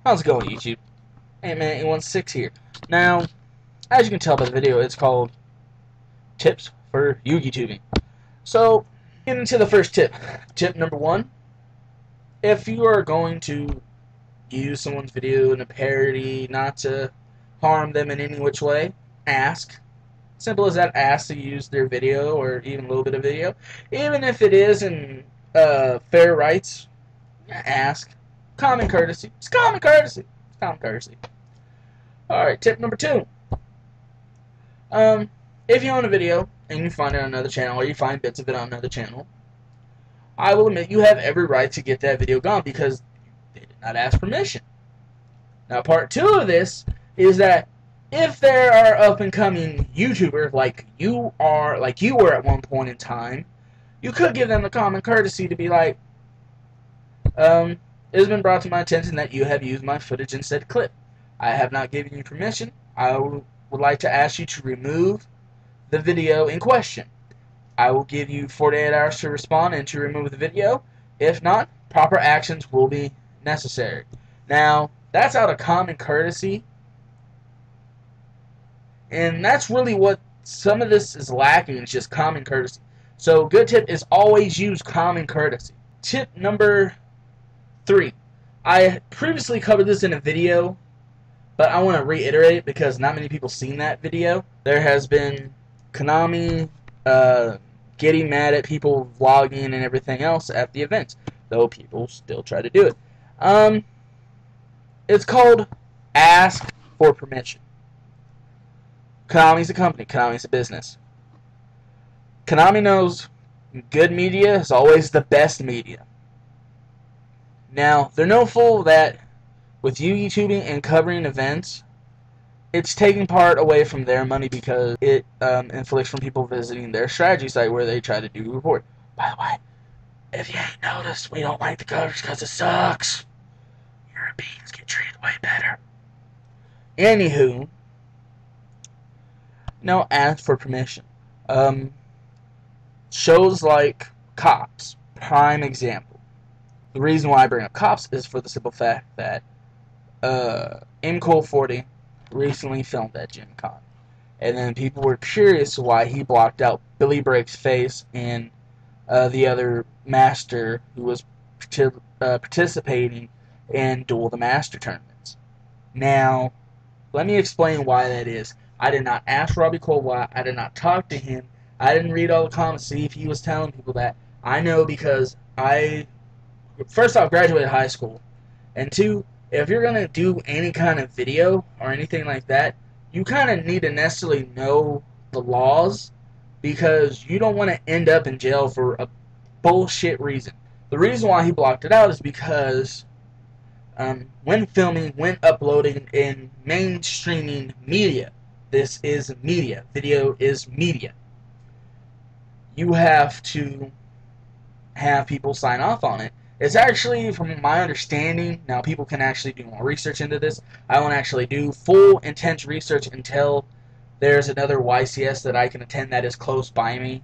How's it going, YouTube? antman816 here. Now, as you can tell by the video, it's called Tips for yugitubing. So, getting into the first tip. Tip number 1. If you are going to use someone's video in a parody, not to harm them in any which way, ask. Simple as that, ask to use their video or even a little bit of video. Even if it is in fair rights, ask. Common courtesy. It's common courtesy. It's common courtesy. Alright, tip number 2. If you own a video and you find it on another channel or you find bits of it on another channel, I will admit you have every right to get that video gone because they did not ask permission. Now, part 2 of this is that if there are up-and-coming YouTubers like you were at one point in time, you could give them the common courtesy to be like, it has been brought to my attention that you have used my footage in said clip. I have not given you permission. I would like to ask you to remove the video in question. I will give you 48 hours to respond and to remove the video. If not, proper actions will be necessary. Now, that's out of common courtesy. And that's really what some of this is lacking, is just common courtesy. So, good tip is always use common courtesy. Tip number 3. I previously covered this in a video, but I want to reiterate it because not many people seen that video. There has been Konami getting mad at people vlogging and everything else at the events, though people still try to do it. It's called ask for permission. Konami's a company. Konami's a business. Konami knows good media is always the best media. Now, they're no fool that with yugitubing and covering events, it's taking part away from their money because it inflicts from people visiting their strategy site where they try to do report. By the way, if you ain't noticed, we don't like the coverage because it sucks. Europeans get treated way better. Anywho, no, ask for permission. Shows like Cops, prime example. The reason why I bring up Cops is for the simple fact that MCole40 recently filmed at Gen Con. And then people were curious why he blocked out Billy Break's face and the other master who was participating in Duel the Master tournaments. Now, let me explain why that is. I did not ask Robbie Cole why. I did not talk to him. I didn't read all the comments to see if he was telling people that. I know because first off, graduated high school. And 2, if you're going to do any kind of video or anything like that, you kind of need to necessarily know the laws because you don't want to end up in jail for a bullshit reason. The reason why he blocked it out is because when filming, when uploading in mainstreaming media, this is media. Video is media. You have to have people sign off on it. It's actually, from my understanding, now people can actually do more research into this. I won't actually do full, intense research until there's another YCS that I can attend that is close by me.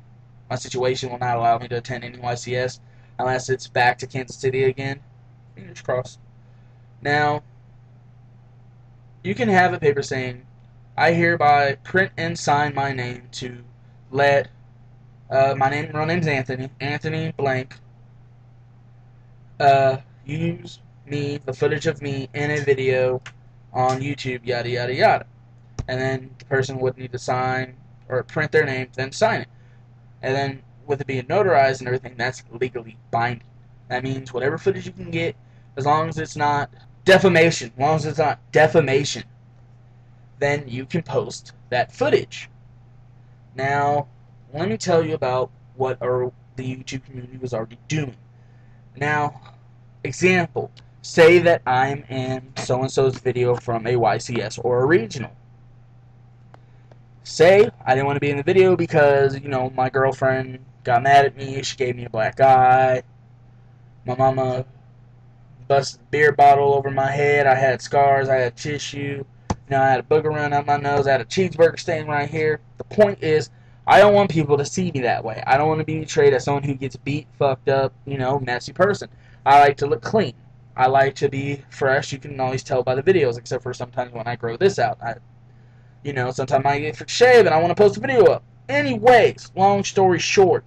My situation will not allow me to attend any YCS unless it's back to Kansas City again. Fingers crossed. Now, you can have a paper saying, I hereby print and sign my name to let my real name's Anthony blank, use me, the footage of me in a video on YouTube, yada yada yada. And then the person would need to sign or print their name, then sign it. And then with it being notarized and everything, that's legally binding. That means whatever footage you can get, as long as it's not defamation, then you can post that footage. Now, let me tell you about what the YouTube community was already doing. Now, example, say that I'm in so-and-so's video from a YCS or a regional. Say I didn't want to be in the video because, you know, my girlfriend got mad at me, she gave me a black eye, my mama busted a beer bottle over my head, I had scars, I had tissue, you know, I had a booger run out my nose, I had a cheeseburger stain right here. The point is, I don't want people to see me that way. I don't want to be portrayed as someone who gets beat, fucked up, you know, messy person. I like to look clean. I like to be fresh. You can always tell by the videos, except for sometimes when I grow this out. Sometimes I get shaved and I want to post a video up. Anyways, long story short,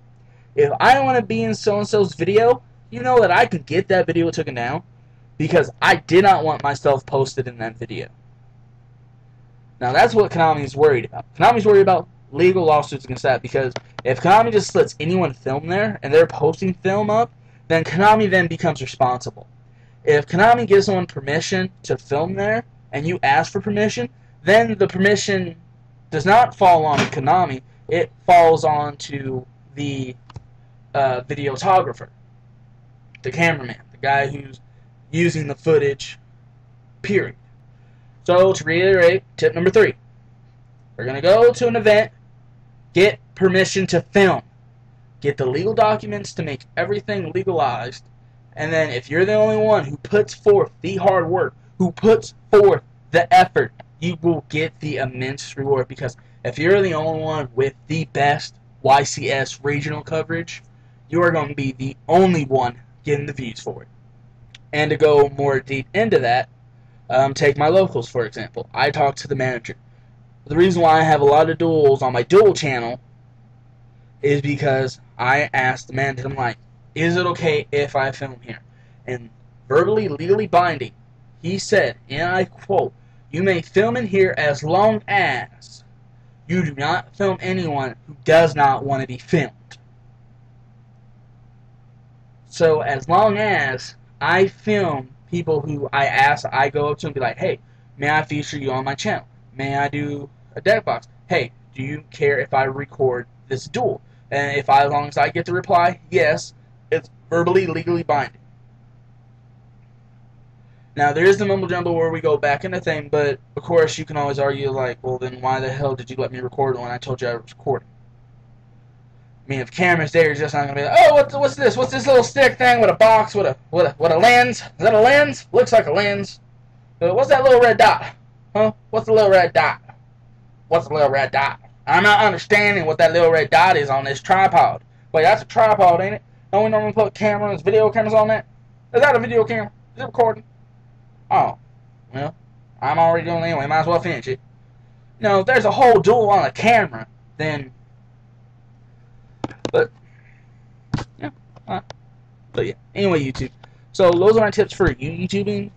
if I want to be in so-and-so's video, you know that I could get that video taken down because I did not want myself posted in that video. Now, that's what Konami is worried about. Konami's worried about legal lawsuits against that because if Konami just lets anyone film there and they're posting film up, then Konami then becomes responsible. If Konami gives someone permission to film there and you ask for permission, then the permission does not fall on Konami. It falls on to the videographer, the cameraman, the guy who's using the footage, period. So, to reiterate, tip number 3. We're going to go to an event, get permission to film, get the legal documents to make everything legalized, and then if you're the only one who puts forth the hard work, who puts forth the effort, you will get the immense reward, because if you're the only one with the best YCS regional coverage, you are going to be the only one getting the views for it. And to go more deep into that, take my locals, for example. I talked to the manager. The reason why I have a lot of duels on my Duel Channel is because I asked the manager, I'm like, is it okay if I film here? And verbally, legally binding, he said, and I quote, you may film in here as long as you do not film anyone who does not want to be filmed. So as long as I film people who I go up to and be like, hey, may I feature you on my channel? May I do a deck box? Hey, do you care if I record this duel? And as long as I get the reply, yes, it's verbally, legally binding. Now, there is the mumble jumble where we go back in the thing, but of course you can always argue like, well, then why the hell did you let me record when I told you I was recording? I mean, if camera's there, you're just not gonna be like, oh, what's this? What's this little stick thing with a box with a lens? Is that a lens? Looks like a lens. What's that little red dot? Huh? What's the little red dot? What's the little red dot? I'm not understanding what that little red dot is on this tripod. Wait, that's a tripod, ain't it? Don't we normally put cameras, video cameras on that? Is that a video camera? Is it recording? Oh, well, I'm already doing it anyway. Might as well finish it. If there's a whole duel on a camera, then. But yeah, but yeah. Anyway, YouTube. So those are my tips for yugitubing.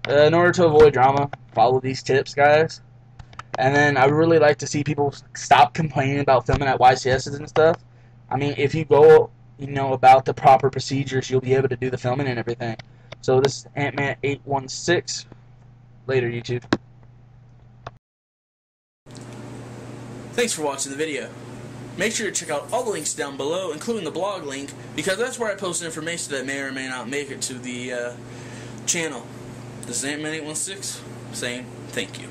In order to avoid drama, follow these tips, guys. And then I would really like to see people stop complaining about filming at YCSs and stuff. I mean, if you go, about the proper procedures, you'll be able to do the filming and everything. So this is antman816. Later, YouTube. Thanks for watching the video. Make sure to check out all the links down below, including the blog link, because that's where I post information that may or may not make it to the channel. This is antman816 saying thank you.